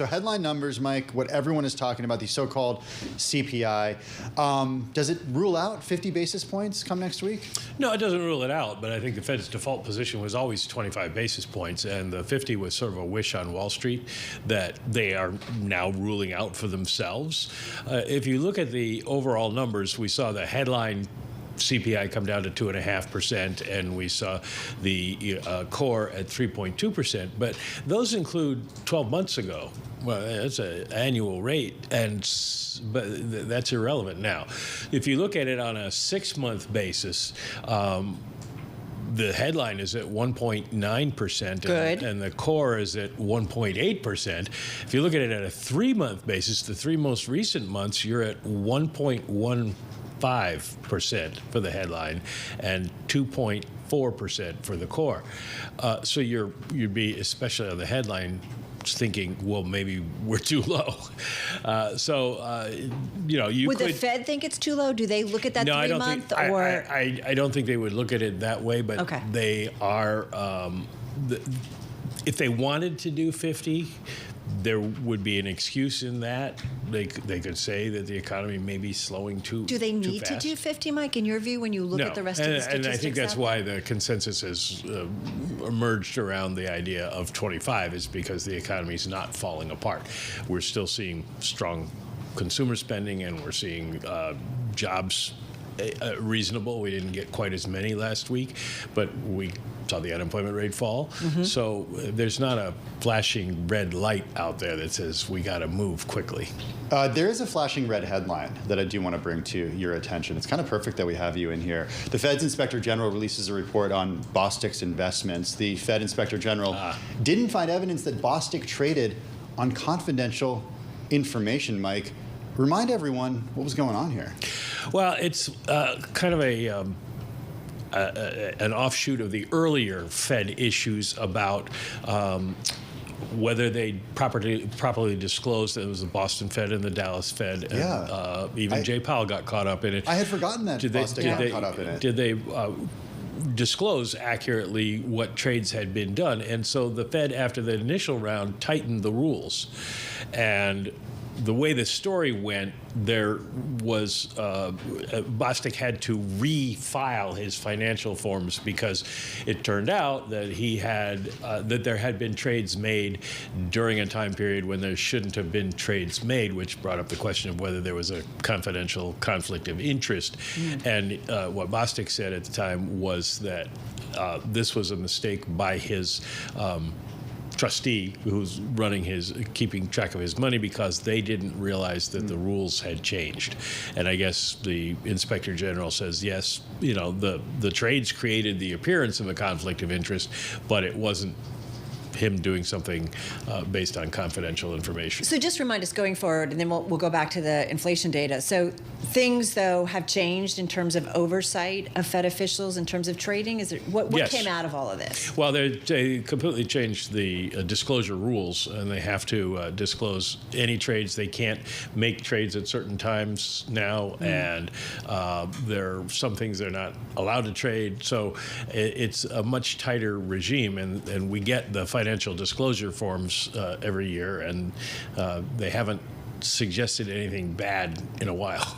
So headline numbers, Mike, what everyone is talking about, the so-called CPI. Does it rule out 50 basis points come next week? No, it doesn't rule it out, but I think the Fed's default position was always 25 basis points, and the 50 was sort of a wish on Wall Street that they are now ruling out for themselves. If you look at the overall numbers, we saw the headline CPI come down to 2.5%, and we saw the core at 3.2%. But those include 12 months ago. Well, that's an annual rate, but that's irrelevant now. If you look at it on a 6-month basis, the headline is at 1.9%, and the core is at 1.8%. If you look at it at a 3-month basis, the 3 most recent months, you're at 1.15% for the headline and 2.4% for the core. So you'd be, especially on the headline, thinking, well, maybe we're too low. Would the Fed think it's too low? Do they look at that 3 month? I don't think they would look at it that way, but they are. If they wanted to do 50, there would be an excuse in that. They could say that the economy may be slowing too fast. Do they need to do 50, Mike, in your view, when you look at the rest of the statistics? And I think that's why the consensus has emerged around the idea of 25, is because the economy is not falling apart. We're still seeing strong consumer spending, and we're seeing jobs reasonable. We didn't get quite as many last week, but we saw the unemployment rate fall. Mm-hmm. So there's not a flashing red light out there that says we got to move quickly. There is a flashing red headline that I do want to bring to your attention. It's kind of perfect that we have you in here. The Fed's Inspector General releases a report on Bostic's investments. The Fed Inspector General didn't find evidence that Bostic traded on confidential information, Mike. Remind everyone what was going on here. Well, it's kind of an offshoot of the earlier Fed issues about whether they properly disclosed that it was the Boston Fed and the Dallas Fed. And, even Jay Powell got caught up in it. I had forgotten that Boston got caught up in it. Did they disclose accurately what trades had been done? And so the Fed, after the initial round, tightened the rules. And the way the story went, there was Bostic had to refile his financial forms because it turned out that he had that there had been trades made during a time period when there shouldn't have been trades made, which brought up the question of whether there was a confidential conflict of interest. And what Bostic said at the time was that this was a mistake by his trustee who's keeping track of his money, because they didn't realize that the rules had changed. And I guess the Inspector General says, yes, the trades created the appearance of a conflict of interest, but it wasn't him doing something based on confidential information. So just remind us going forward, and then we'll go back to the inflation data. So things, though, have changed in terms of oversight of Fed officials in terms of trading? What came out of all of this? Well, they completely changed the disclosure rules, and they have to disclose any trades. They can't make trades at certain times now, and there are some things they're not allowed to trade. So it's a much tighter regime, and we get the financial disclosure forms every year, and they haven't suggested anything bad in a while.